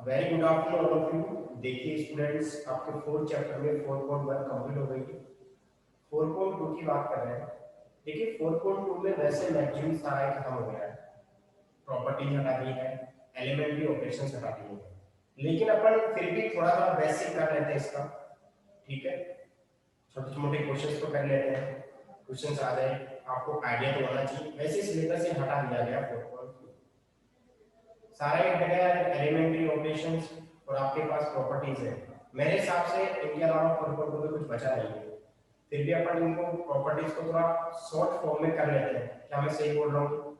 Very good afternoon all of you. देखिए students, आपके fourth chapter में 4.1 कंप्लीट हो गई है। 4.2 की बात कर रहे हैं। देखिए 4.2 में वैसे मैक्सिमम सारा ही खत्म हो गया है। प्रॉपर्टीज हटा दी है, एलिमेंट्री ऑपरेशंस हटा दी है, लेकिन अपन फिर भी थोड़ा थोड़ा बेसिक कर लेते हैं इसका। ठीक है, छोटे मोटे क्वेश्चंस तो कर लेते हैं। क्वेश्चंस आ जाए, आपको आइडिया तो होना चाहिए। वैसे सिलेबस से हटा दिया गया 4.2, सारा एक जगह एलिमेंट्री ऑपरेशंस और आपके पास प्रॉपर्टीज है। मेरे हिसाब से इनके अलावा 4.2 में कुछ बचा नहीं है। फिर भी अपन इनको प्रॉपर्टीज को थोड़ा शॉर्ट फॉर्म में कर लेते हैं। क्या मैं सही बोल रहा हूँ?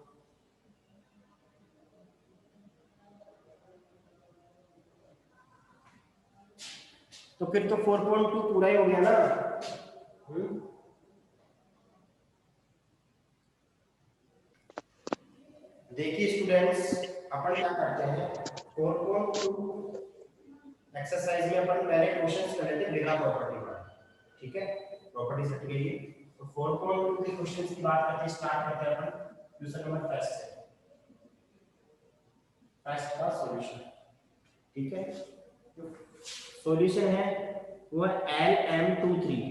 तो फिर तो 4.2 पूरा ही हो गया ना। देखिए स्टूडेंट्स, अपन क्या करते हैं 4.2 एक्सरसाइज में अपन पहले क्वेश्चंस कर लेते हैं बिना प्रॉपर्टी वाले। ठीक है, प्रॉपर्टी हट गई है तो 4.2 के क्वेश्चंस की बात करते हैं। स्टार्ट करते हैं अपन क्वेश्चन नंबर फर्स्ट से। फर्स्ट का सॉल्यूशन। ठीक है, सॉल्यूशन है वो LM23।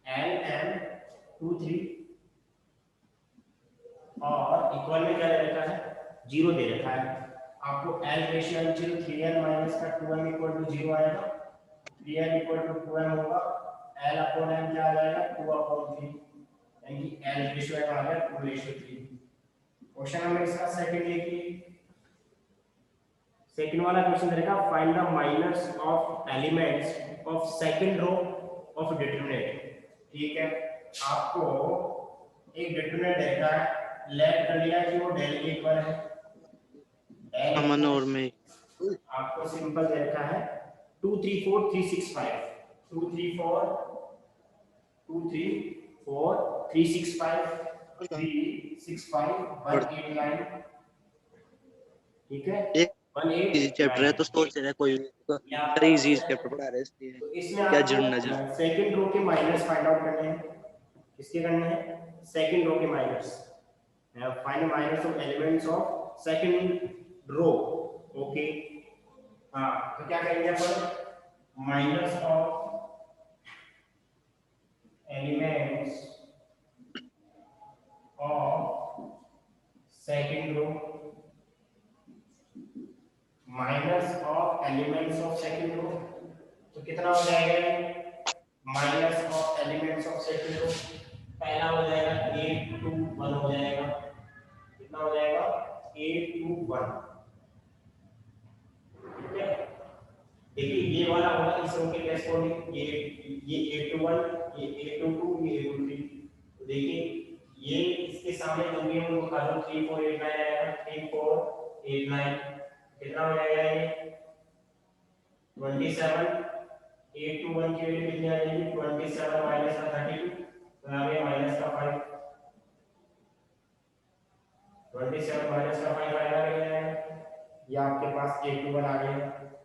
LM23 और इक्वल में क्या दे रखा है? 0 दे रखा है। आपको L रेशियो 3n माइनस का 2m इक्वल टू 0 आएगा। 3n इक्वल टू 2m होगा। L अपॉन m क्या आ जाएगा? 2 अपॉन 3, यानी कि L रेशियो m आ गया 2 रेशियो 3। क्वेश्चन नंबर इसका सेकंड देखिए। सेकंड वाला क्वेश्चन रहेगा find the minors of elements of second row of determinant. ठीक है, आपको एक डिटरमिनेंट देता है, लेट कर लिया कि वो डेल के इक्वल है। अमन और में आपको सिंपल दे रखा है 2 3 4 3 6 5 2 3 4 2 3 4 3 6 5 3 6 5 1 8 9। ठीक है, एक 1 8 चैप्टर 9। है तो सोच रहे कोई ये अरे आपका इजी क्वेश्चन चैप्टर है। पढ़ा रहे इसलिए तो इसमें क्या आपको जुड़ना जुड़ सेकंड रो के माइनस फाइंड आउट करने हैं। किसके करने हैं? सेकंड रो के minus. Find minus of elements of second row. Okay, हाँ तो क्या करेंगे अपन? Minus of elements of second row, minus of elements of second row. तो कितना हो जाएगा ये? Minus of elements of second row, पहला हो जाएगा 8 2 1 हो जाएगा। कितना हो जाएगा? 8 2 1। ठीक है, देखिए ये वाला होगा इस रो के करेस्पॉन्डिंग। ये 8 टू 1, ये 8 टू 2, ये 8 टू 3। तो देखिए ये इसके सामने जो भी हम उठा दो 3 4 8 9 आएगा। 3 4 8 9 कितना हो जाएगा? ये 27। 8 टू 1 की वैल्यू कितनी आ जाएगी? 27 माइनस का 32, तो यहाँ पे माइनस का 5। 27 माइनस का 5 आएगा क्या? ये आपके पास 8 टू 1 आ गया।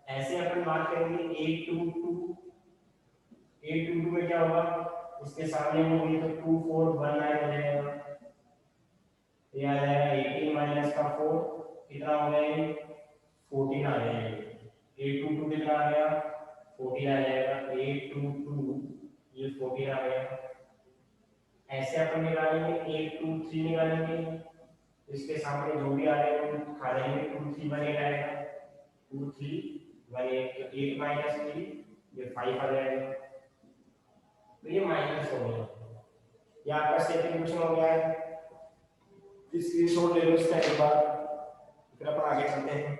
ऐसे अपन बात करेंगे 8 टू 2। 8 टू 2 में क्या होगा? इसके सामने होगी तो 2 4 1 9 हो जाएगा। ये आ जाएगा 18 माइनस का 4, कितना हो जाएगा? 14 आ जाएगा। 8 टू 2 कितना आ गया? 14 आ जाएगा। 8 टू 2 ये 14 आ गया। ऐसे अपन निकालेंगे 8 2 3 निकालेंगे, इसके सामने जो भी आ रहा है वो खा लेंगे। 2 3 1 8 आएगा। 2 3 1 8, 8 माइनस 3 ये 5 आ जाएगा। तो ये माइनस हो गया। ये आपका सेकंड क्वेश्चन हो गया है। स्क्रीनशॉट ले लो इसका एक बार, फिर अपन आगे चलते हैं।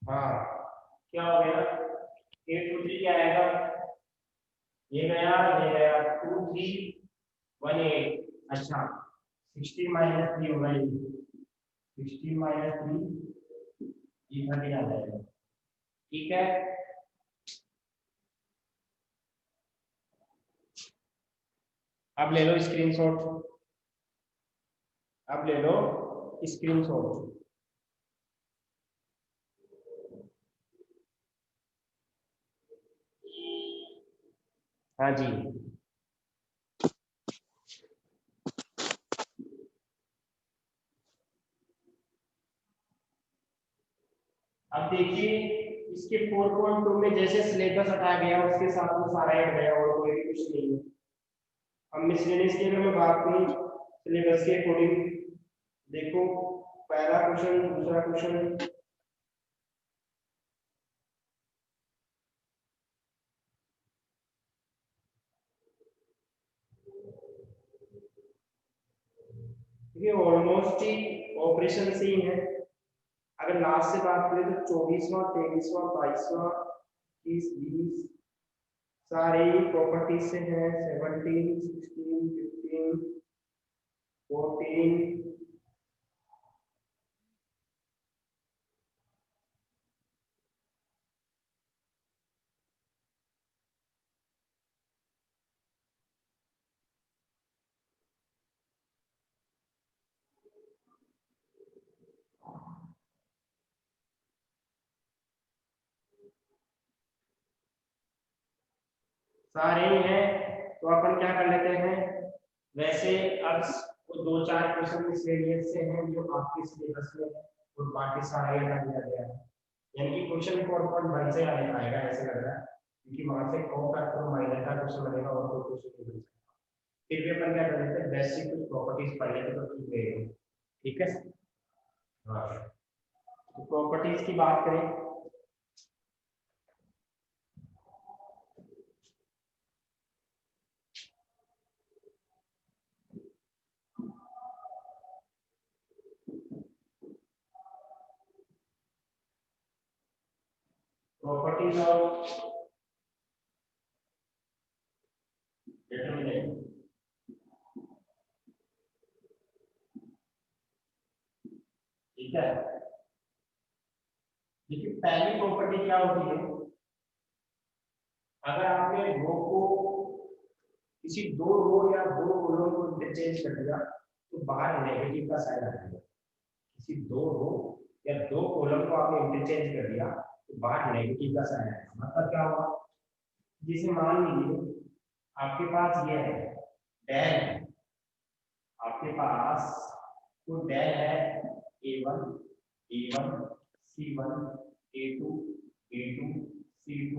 हाँ क्या हो गया, 8 2 3 क्या आएगा, ये गया 2 3 1 8, अच्छा 16 माइनस 3 होगा ये, 16 माइनस 3 ये 30 आ जाएगा, ठीक है। अब ले लो स्क्रीनशॉट, अब ले लो स्क्रीनशॉट। हाँ जी, अब देखिए इसके 4.2 में जैसे सिलेबस हटा गया उसके साथ में सारा ऐड गया और कोई भी कुछ नहीं है। अब मिसलेनियस की अगर मैं बात करूं सिलेबस के अकॉर्डिंग, देखो पहला क्वेश्चन, दूसरा क्वेश्चन, ये ऑलमोस्ट ही ऑपरेशन से ही है। अगर लास्ट से बात करें तो 24वां 23वां 22वां 30 20 सारे प्रॉपर्टीज से हैं, 17 16 15 14, सारे ही हैं। तो अपन क्या कर लेते हैं, वैसे अब वो 2 4 क्वेश्चन मिसलेनियस से हैं जो आपके सिलेबस में है और बाकी सारा ही हटा दिया गया है, यानी कि क्वेश्चन 4.1 से आने आएगा ऐसे लग रहा है, क्योंकि वहां से कॉम का तो माइनर का क्वेश्चन बनेगा और कोई क्वेश्चन नहीं बन सकता। फिर भी अपन क्या कर लेते हैं, बेसिक कुछ प्रॉपर्टीज पढ़ लेते तो ठीक रहेगा, ठीक है। हाँ, तो प्रॉपर्टीज की बात करें, प्रॉपर्टीज ऑफ डिटरमिनेंट, ठीक है। देखिए पहली प्रॉपर्टी क्या होती है, अगर आपने रो को किसी 2 रो या 2 कॉलम को इंटरचेंज कर दिया तो बाहर नेगेटिव का साइन आ जाएगा। किसी 2 रो या 2 कॉलम को आपने इंटरचेंज कर दिया तो बाहर नेगेटिव का साइन आएगा। मतलब क्या हुआ, जैसे मान लीजिए आपके पास ये है डेल, आपके पास तो डेल है A1 A1 C1 A2 A2 C2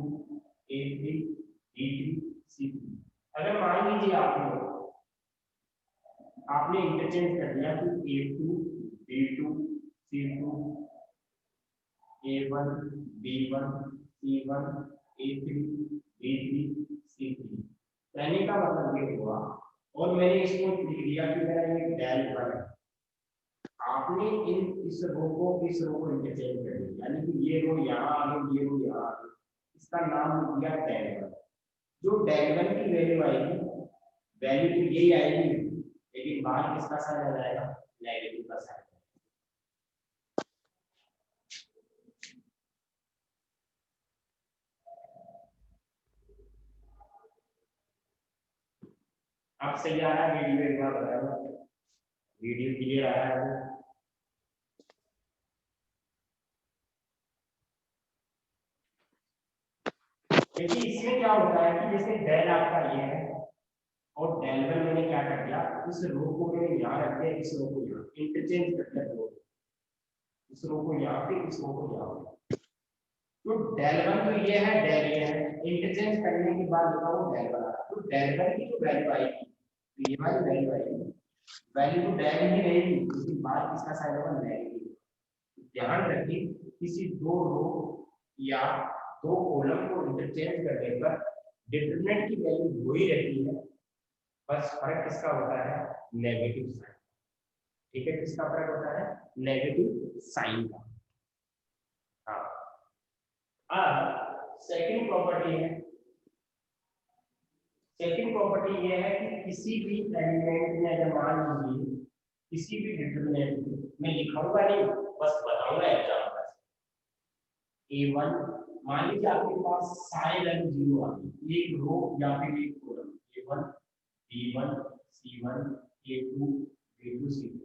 A3 D3 C3। अगर मान लीजिए आपने इंटरचेंज कर दिया कि A2 B2 C2 A1 B1 C1 A3 B3 C3, कहने का मतलब ये हुआ, और मैंने इसको लिख दिया कि मेरा ये डेल पर है। आपने इस रो को इंटरचेंज कर दिया, यानी कि ये रो यहाँ आ गई, ये रो यहाँ आ गई, इसका नाम लिख दिया डेल वन। जो डेल वन की वैल्यू आएगी, वैल्यू तो यही आएगी, लेकिन बाहर किसका साइन आ जाएगा, नेगेटिव का साइन। अब सही आ रहा है वीडियो, एक बार बताओ वीडियो क्लियर आ रहा है। देखिए इसमें क्या होता है कि जैसे डेल आपका ये है और डेल वन मैंने क्या कर दिया, इस रो को मैंने यहाँ रख दिया, इस रो को यहाँ इंटरचेंज कर दिया, रो इस रो को यहाँ पे, इस रो को यहाँ पे। तो डेल वन तो ये है, डेल ये है, इंटरचेंज करने के बाद लिखा वो डेल वन आ रहा, तो डेल वन की जो वैल्यू आएगी तो ये वाली वैल्यू आएगी, वैल्यू तो डेल ही रहेगी, लेकिन बाद इसका साइन होगा नेगेटिव। ध्यान रखिए किसी 2 रो या 2 कॉलम को इंटरचेंज करने पर डिटरमिनेंट की वैल्यू वही रहती है, बस फर्क किसका होता है, नेगेटिव साइन, ठीक है। किसका फर्क होता है, नेगेटिव साइन का। हाँ अब सेकंड प्रॉपर्टी है, सेकंड प्रॉपर्टी ये है कि किसी भी एलिमेंट में अगर मान लीजिए किसी भी डिटरमिनेंट में लिखाऊंगा नहीं, बस बताऊंगा एग्जांपल। A1 मान लीजिए आपके पास सारे वैल्यू जीरो आ गई, एक रो या फिर एक column, A1 B1 C1 A2 B2 C2,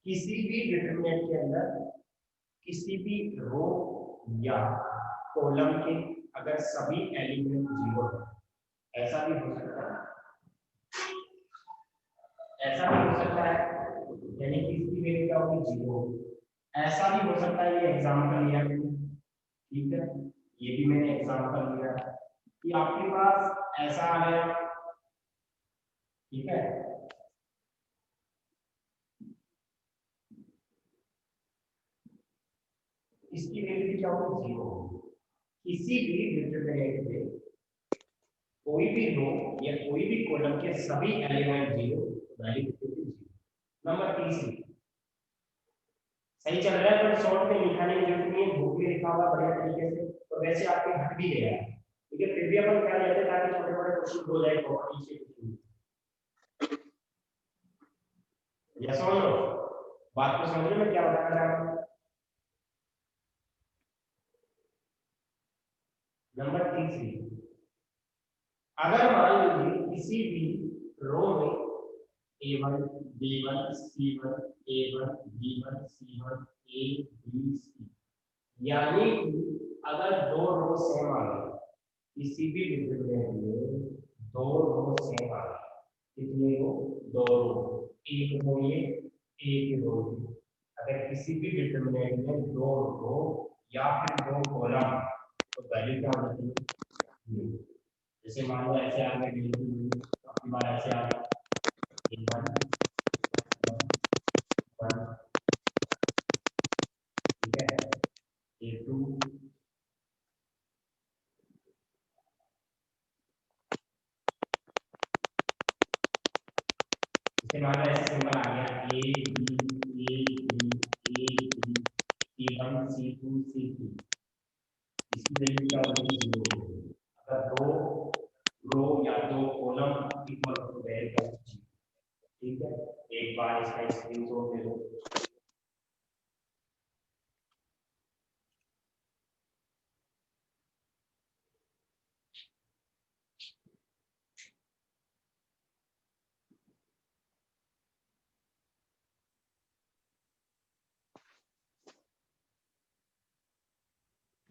किसी भी डिटरमिनेंट के अंदर किसी भी रो या कॉलम के अगर सभी एलिमेंट जीरो है, ऐसा भी हो सकता है, ऐसा भी हो सकता है, यानी कि इसकी वैल्यू क्या होगी जीरो, ऐसा भी हो सकता है, ये एग्जांपल लिया मैंने, ठीक है, ये भी मैंने एग्जांपल लिया कि आपके पास ऐसा आ गया, ठीक है, इसकी वैल्यू क्या होगी जीरो, किसी भी डिटरमिनेंट में कोई भी रो या कोई भी कॉलम के सभी element zero, value zero. Number तीसरी, सही चल रहा है पर शॉर्ट में लिखाने की जरूरत नहीं है, बुक में लिखा हुआ बढ़िया तरीके से, तो वैसे आपके हट भी गया है, ठीक है, फिर भी अपन क्या लेते हैं ताकि छोटे बड़े क्वेश्चन हो जाए प्रॉपर्टी से। यस और नो, बात को समझ में क्या बता रहा हूं। नंबर तीसरी, अगर मान लीजिए किसी भी रो में A1 B1 C1 A1 B1 C1 A B C, यानी कि अगर दो रो सेम आ गए, किसी भी डिटरमिनेंट में दो रो सेम आ गए, कितने रो, दो रो, एक रो ये एक रो ये, अगर किसी भी डिटरमिनेंट में दो रो या फिर दो कॉलम, तो वैल्यू क्या हो जाती है, जैसे मान लो ऐसे आ गए, आपकी बार ऐसे आ गए A1 1, ठीक है, A2 इसके बाद ऐसे सिंबल आ गया A B C1 C2 C3, इसकी वैल्यू क्या होगी जीरो, अगर दो रो या दो कॉलम इक्वल हो तो वैल्यू क्या होगी, ठीक है, एक बार इसका स्क्रीनशॉट ले लो।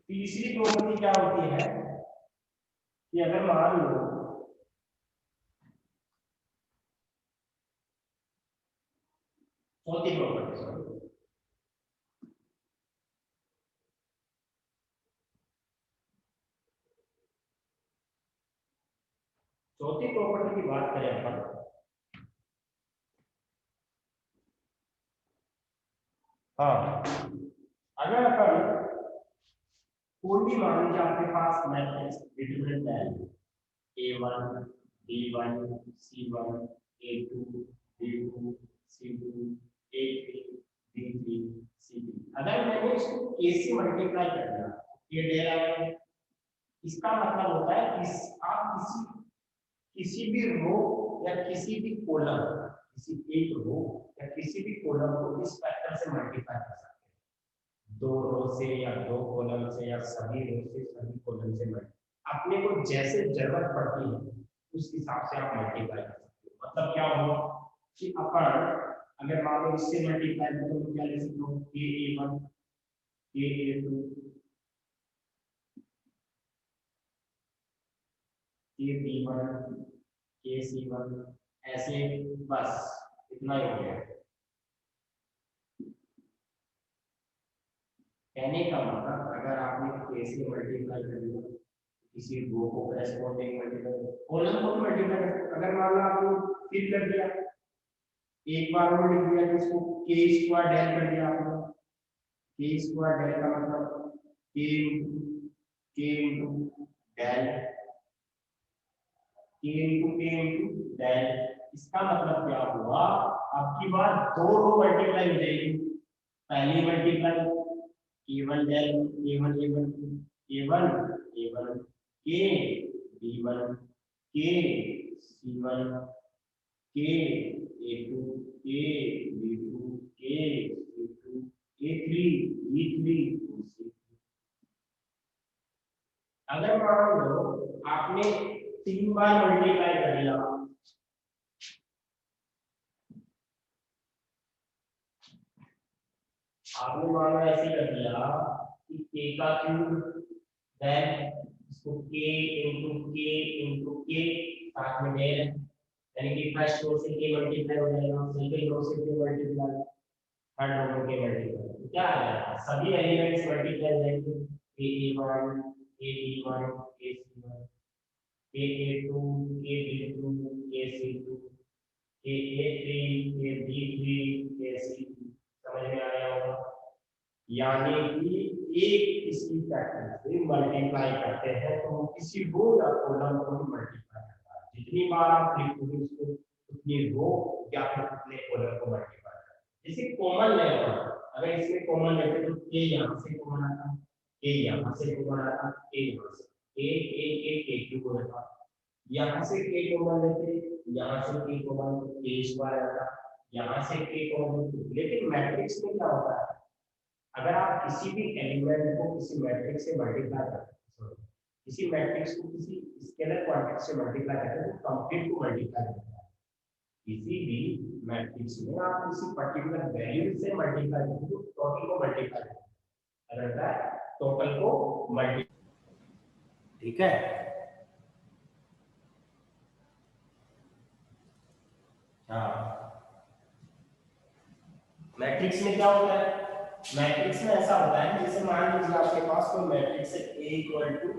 तीसरी प्रॉपर्टी क्या होती है कि अगर मान लो चौथी प्रॉपर्टी, सॉरी चौथी प्रॉपर्टी की बात करें अपन, हाँ, अगर अपन कोई भी मान लीजिए आपके पास मैट्रिक्स डिटरमिनेंट है A1 B1 C1 A2 B2 C2 A3 B3 C3, अगर मैंने इसको K से मल्टीप्लाई कर दिया ये दे रहा है, इसका मतलब होता है इस आप किसी भी रो या किसी भी कॉलम, किसी एक रो या किसी भी कॉलम को इस फैक्टर से मल्टीप्लाई कर सकते हैं, दो रो से या दो कॉलम से या सभी रो से सभी कॉलम से मल्टीप्लाई, अपने को जैसे जरूरत पड़ती है उस हिसाब से आप मल्टीप्लाई कर सकते हो। मतलब क्या हुआ कि अपन अगर मान लो इससे मल्टीप्लाई करो तो क्या ले सकते हो, A1 A2 AB1 AC1, ऐसे बस इतना ही हो गया। कहने का मतलब अगर आपने K से मल्टीप्लाई कर दिया किसी रो को करेस्पॉन्डिंग मल्टीप्लाई, कॉलम को मल्टीप्लाई, अगर मान लो आपने फिर कर दिया एक बार और लिख दिया, इसको K स्क्वायर डेल कर दिया आपने, K स्क्वायर डेल का मतलब K इनटू डेल, डेल, इसका मतलब क्या हुआ, आपकी बार दो रो मल्टीप्लाई हो जाएगी, पहली मल्टीप्लाई A1 डेल A1 A1 A1 A1 K B1 K C1 K A2 K B2 K C2 A3 B3 C3। अगर मान लो आपने 3 बार मल्टीप्लाई कर लिया, आपने मान लो ऐसे कर दिया कि k का क्यूब, देन इसको k साथ में डेल, यानी कि फर्स्ट रो से k मल्टीप्लाई हो जाएगा, सेकंड रो से k मल्टीप्लाई, थर्ड रो के मल्टीप्लाई, तो क्या आ जाएगा, सभी एलिमेंट्स मल्टीप्लाई हो जाएंगे, a1 a b1 a c1 a2 a b2 a c2 a3 a b3 a c3। समझ में आया होगा? यानी कि एक किसी फैक्टर से मल्टीप्लाई करते हैं तो वो किसी रो या कॉलम को भी मल्टीप्लाई करता है। जितनी बार आप लिखोगे उसको उतनी रो या फिर उतने कॉलम को मल्टीप्लाई करता है। जैसे कॉमन ले लो, अगर इसमें कॉमन लेते तो के यहाँ से कॉमन आता, के यहाँ से कॉमन आता, के यहाँ से के क्यूब हो जाता, यहाँ से के कॉमन लेते, यहाँ से के कॉमन के स्क्वायर आता, यहाँ से के कॉमन। लेकिन मैट्रिक्स में क्या होता है, अगर आप किसी भी एलिमेंट को किसी मैट्रिक्स से मल्टीप्लाई करते हैं, किसी मैट्रिक्स को किसी स्केलर क्वांटिटी से मल्टीप्लाई करते हैं तो कंप्लीट को मल्टीप्लाई करता है। किसी भी मैट्रिक्स में आप किसी पर्टिकुलर वैल्यू से मल्टीप्लाई करते हो तो टोटल को मल्टीप्लाई करता है, अगर टोटल को मल्टीप्लाई, ठीक है। हाँ, मैट्रिक्स में क्या होता है, मैट्रिक्स में ऐसा होता है जैसे मान लीजिए आपके पास कोई मैट्रिक्स है A इक्वल टू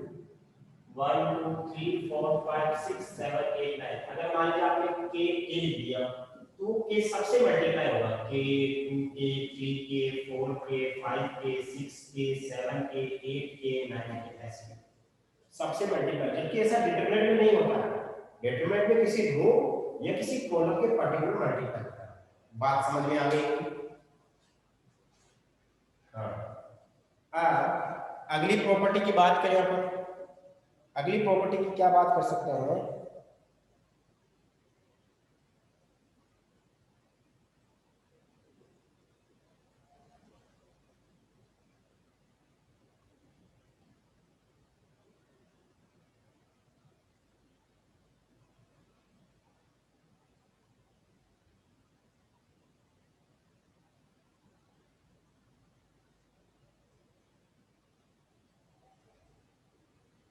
1 2 3 4 5 6 7 8 9। अगर मान लीजिए आपने k लिख दिया तो k सबसे मल्टीप्लाई होगा, k 2k 3k 4k 5k 6k 7k 8k 9k ऐसे सबसे मल्टीप्लाई, जबकि ऐसा डिटरमिनेंट में नहीं होता है। डिटरमिनेंट में किसी रो या किसी कॉलम के पर्टिकुलर मल्टीप्लाई होता है। बात समझ में आ गई? हाँ, अगली प्रॉपर्टी की बात करें अपन, अगली प्रॉपर्टी की क्या बात कर सकते हैं,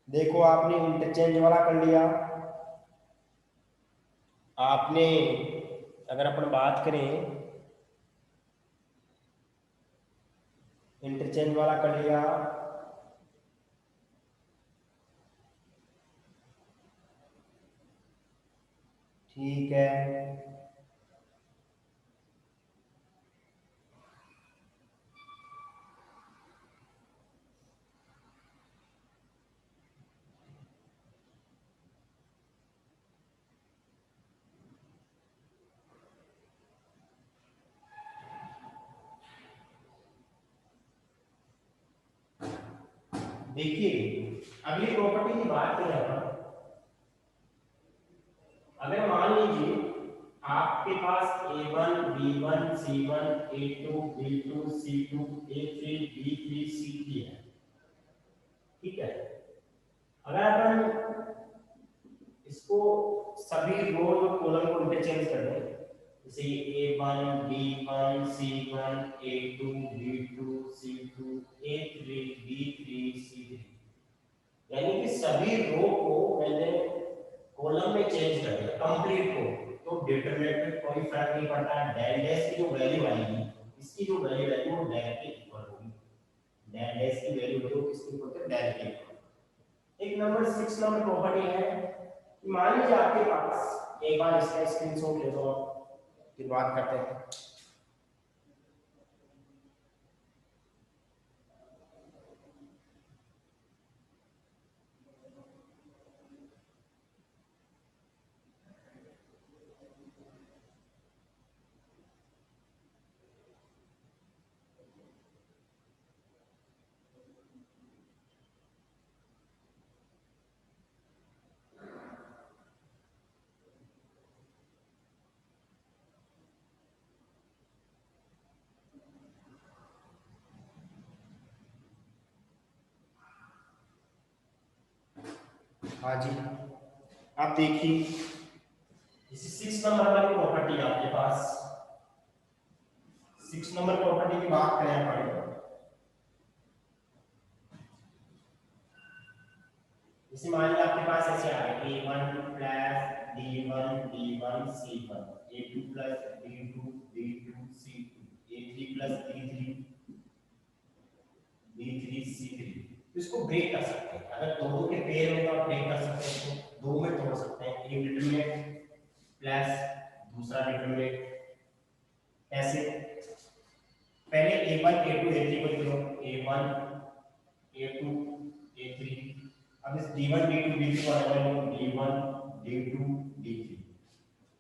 देखो आपने इंटरचेंज वाला कर लिया, आपने अगर अपन बात करें इंटरचेंज वाला कर लिया, ठीक है। देखिए अगली प्रॉपर्टी की बात करें अपन, अगर मान लीजिए आपके पास A1 B1 C1 A2 B2 C2 A3 B3 C3 है, ठीक है। अगर अपन इसको सभी रो और कॉलम को इंटरचेंज कर दें, जैसे A1 B1 C1 A2 B2 C2 A3 B3 C3, यानी कि सभी रो को मैंने कॉलम में चेंज कर दिया कंप्लीट को, तो डिटरमिनेंट में कोई फर्क नहीं पड़ता है। डेल डैश की जो वैल्यू आएगी, इसकी जो वैल्यू आएगी वो डेल के इक्वल होगी, डेल डैश की वैल्यू जो किसके इक्वल है, डेल के इक्वल। एक नंबर 6 नंबर प्रॉपर्टी है कि मान लीजिए आपके पास, एक बार इसका स्क्रीनशॉट ले लो आप, फिर बात करते हैं। हाँ जी, आप देखिए इसी 6 नंबर वाली प्रॉपर्टी आपके पास, 6 नंबर प्रॉपर्टी की बात करें अपन, इसे मान लीजिए आपके पास ऐसे आ गया a1 plus d1 c1 a2 plus d2 c2 a3 plus d3 c3। तो इसको ब्रेक कर सकते हैं, अगर दो दो के पेयर में तो आप ब्रेक कर सकते हैं, इसको दो में तोड़ सकते हैं, एक डिटरमिनेंट प्लस दूसरा डिटरमिनेंट। कैसे? पहले a1 a2 a3 को जोड़ो, a1 a2 a3। अब इस d1 d2 d3 को अलग लो, d1 d2 d3।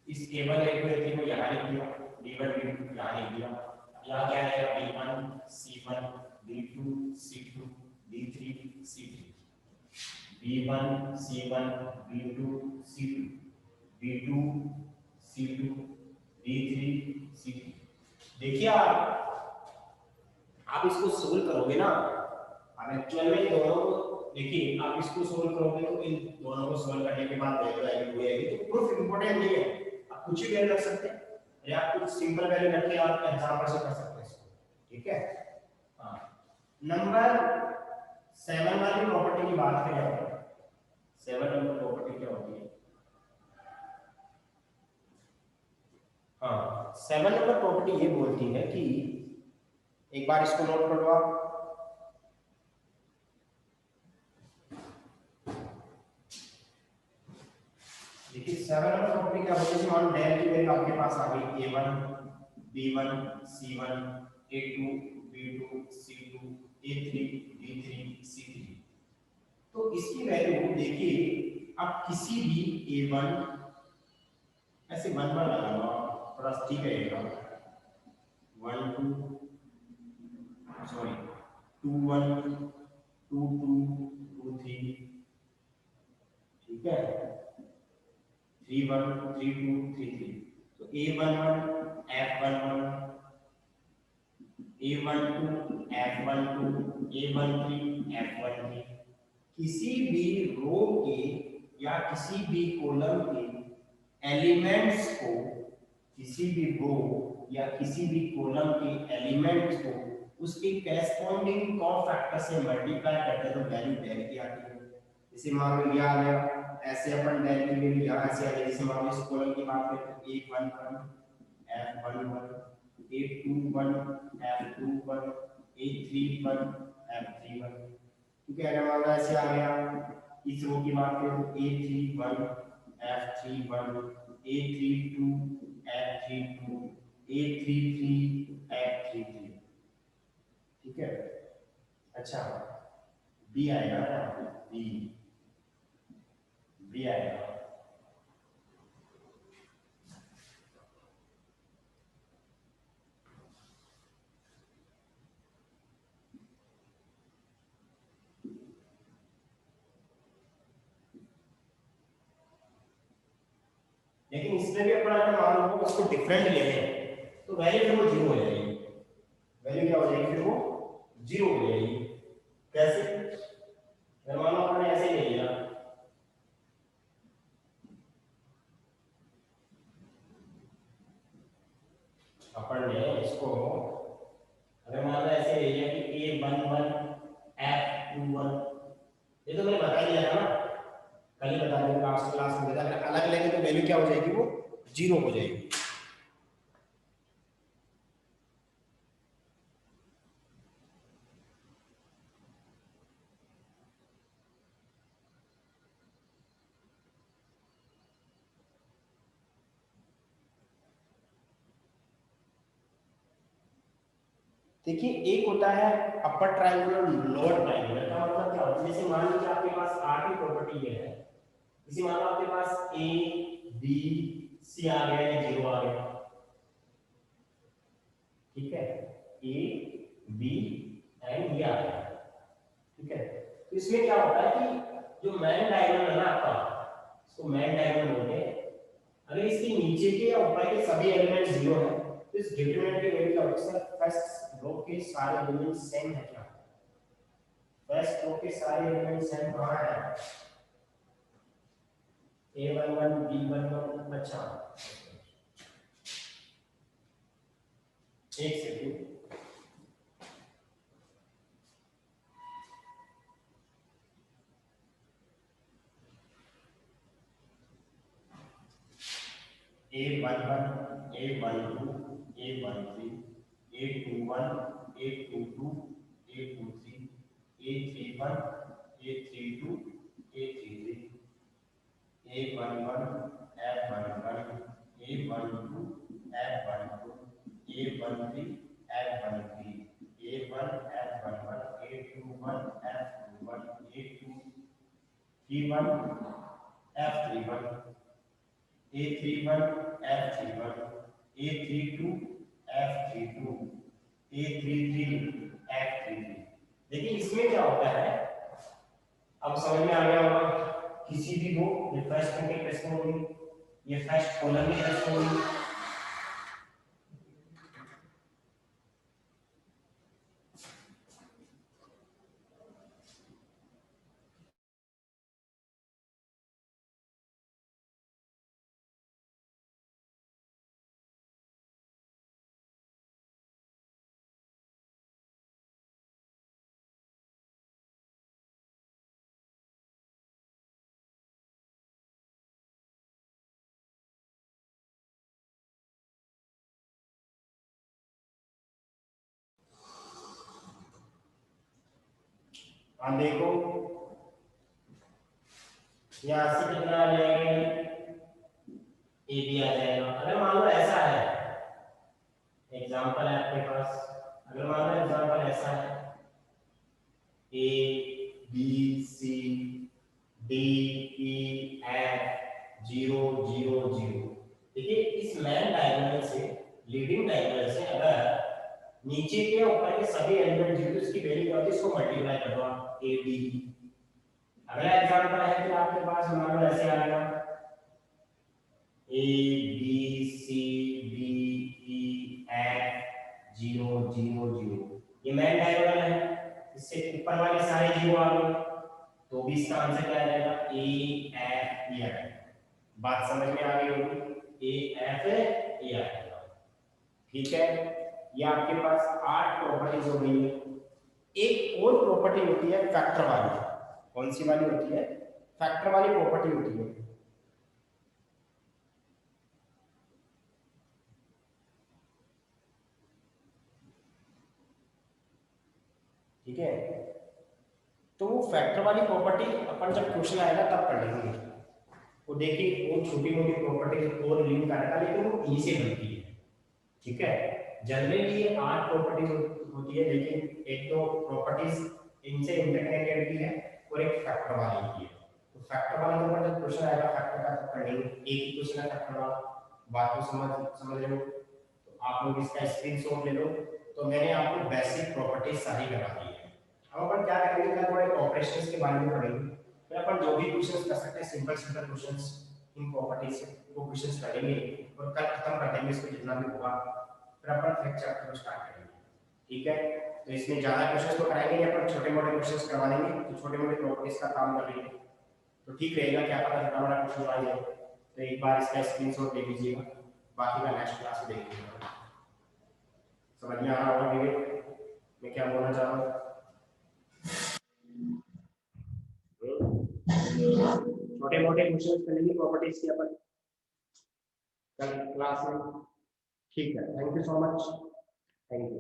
इस a1 a2 a3 को यहाँ लिख दिया, d1 d2 यहाँ लिख दिया। यहाँ क्या है, d1 c1 d2 c2 d3 c3, b1 c1 b2 c2 b2 c2 d3 c3। देखिए आप इसको सोल्व करोगे ना, अब एक्चुअल में दोनों को देखिए, आप इसको सोल्व करोगे तो इन दोनों को सोल्व करने के बाद वैल्यू आएगी, तो प्रूफ इंपॉर्टेंट नहीं है, आप कुछ भी वैल्यू रख सकते हैं या आप कुछ सिंपल वैल्यू रख के आप एग्जांपल से कर सकते हैं इसको, ठीक है। हां, नंबर 7 वाली प्रॉपर्टी की बात करें अपन, 7 नंबर प्रॉपर्टी क्या होती है? हाँ, 7 नंबर प्रॉपर्टी ये बोलती है कि, एक बार इसको नोट कर लो आप, देखिए 7 नंबर प्रॉपर्टी क्या बोलती है, मान डेल की वैल्यू आपके पास आ गई a1 b1 c1 a2 b2 c2 a3 d3 c3। तो इसकी वैल्यू देखिए, आप किसी भी a1 ऐसे 1 1 लगा लो, थोड़ा ठीक रहेगा, 1 2 सॉरी 2 1 2 2 2 3, ठीक है, 3 1 3 2 3 3। तो a11 f11 a12 f12 a13 f13, किसी भी रो के या किसी भी कॉलम के एलिमेंट्स को, किसी भी रो या किसी भी कॉलम के एलिमेंट्स को उसके करेस्पॉन्डिंग कॉफैक्टर से मल्टीप्लाई करते हैं तो वैल्यू डेल की आती है। जैसे मान लो यह आ गया, ऐसे अपन डेल की वैल्यू यहाँ से आ गई, जैसे मान लो इस कॉलम की बात करें तो a11 f11 a21 f21 a31 f31, ठीक है। अगर मान लो ऐसे आ गया, इस रो की बात करें तो a31 f31 a32 f32 a33 f33, ठीक है। अच्छा, बी आएगा ना, बी बी आएगा, लेकिन इसमें भी अपना अगर मान लो उसको डिफरेंट ले लें तो वैल्यू फिर वो जीरो हो जाएगी, वैल्यू क्या हो जाएगी, फिर वो जीरो हो जाएगी। कैसे? अगर मान लो आपने ऐसे ही ले लिया, अपन ने इसको अगर मान लो ऐसे ले लिया कि a11 f21, ये तो मैंने बता दिया था ना, कल ही बता दिया क्लास में, अगर अलग लेंगे तो वैल्यू क्या हो जाएगी, वो जीरो हो जाएगी। देखिए एक होता है अपर ट्रायंगुलर, लोअर ट्रायंगुलर का मतलब क्या होता है, जैसे मान लीजिए आपके पास आर की प्रॉपर्टी ये है, इसी मान लो आपके पास ए बी सी आ गया, ये जीरो आ गया, ठीक है, ए बी एंड ये आ गया, ठीक है। तो इसमें क्या होता है कि जो मैन डायगोनल है ना आपका, इसको मैन डायगोनल बोलते हैं, अगर इसके नीचे के या ऊपर के सभी एलिमेंट जीरो है तो इस डिटरमिनेंट की वैल्यू क्या होगी, सर फर्स्ट रो के सारे एलिमेंट सेम है क्या, फर्स्ट रो के सारे एलिमेंट सेम कहां है, A11 B11 अच्छा एक second A11 A12 A13 A21 A22 A23 A31 A32 A33 A11 F11 A12 F12 A13 F13 A1 F11 A21 F21 A2 F31 A31 F31 A32 F32 A33 F33। देखिए इसमें क्या होता है, अब समझ में आ गया होगा। किसी भी दो ये फर्स्ट के प्रश्न होगी, ये फर्स्ट कॉलम में प्रश्न होगी, हाँ देखो यहाँ से कितना आ जाएगा, ए बी आ जाएगा। अगर मान लो ऐसा है, एग्जांपल है आपके पास, अगर मान लो एग्जांपल ऐसा है A B C D E F 0 0 0। देखिए इस मेन डायगोनल से, लीडिंग डायगोनल से अगर नीचे के ऊपर के सभी एलिमेंट जीरो, इसकी वैल्यू क्या होती है, इसको मल्टीप्लाई कर दो आप ए बी। अगला एग्जांपल है कि आपके पास मान लो ऐसे आएगा A B C D E F 0 0 0। ये मेन डायगोनल है, इससे ऊपर वाले सारे जीरो आ गए, तो भी इसका आंसर क्या आ जाएगा, ए एफ ई आ जाएगा। बात समझ में आ गई होगी, ए एफ ए आ जाएगा। ठीक है, ये आपके पास 8 प्रॉपर्टीज हो गई है। एक और प्रॉपर्टी होती है फैक्टर वाली। कौन सी वाली होती है, फैक्टर वाली प्रॉपर्टी होती है। ठीक है, तो फैक्टर वाली प्रॉपर्टी अपन जब क्वेश्चन आएगा तब कर लेंगे। वो देखिए वो छोटी मोटी प्रॉपर्टी और लिंक करेगा, लेकिन वो ई से बनती है। ठीक है, जनरली ये 8 प्रॉपर्टीज होती है, लेकिन एक दो प्रॉपर्टीज इनसे इंटरकनेक्टेड भी है और एक फैक्टर वाली भी है। तो फैक्टर वाले के ऊपर जब क्वेश्चन आएगा फैक्टर का तब कर लेंगे। एक ही क्वेश्चन है फैक्टर वाला, बात को समझ लो। तो आप लोग इसका स्क्रीनशॉट ले लो। तो मैंने आपको बेसिक प्रॉपर्टीज सारी करा दी है। अब अपन क्या करेंगे, क्या थोड़े ऑपरेशंस के बारे में पढ़ेंगे। फिर अपन जो भी क्वेश्चंस कर सकते हैं, simple simple questions in properties से, वो क्वेश्चंस करेंगे और कल खत्म कर देंगे इसको जितना भी होगा। फिर अपन नेक्स्ट चैप्टर को स्टार्ट करेंगे। ठीक है, तो इसमें ज्यादा क्वेश्चंस तो कराएंगे नहीं, अपन छोटे मोटे क्वेश्चंस करवा देंगे, तो छोटे मोटे प्रॉपर्टीज का काम कर लेंगे तो ठीक रहेगा। क्या पता छोटा बड़ा क्वेश्चन आ जाए, तो एक बार इसका स्क्रीनशॉट ले लीजिएगा, बाकी का नेक्स्ट क्लास में देखेंगे। समझ में आ रहा होगा विवेक मैं क्या बोलना चाह रहा हूँ। छोटे मोटे क्वेश्चन करेंगे प्रॉपर्टीज के अपन कल क्लास में। ठीक है, thank you so much, thank you.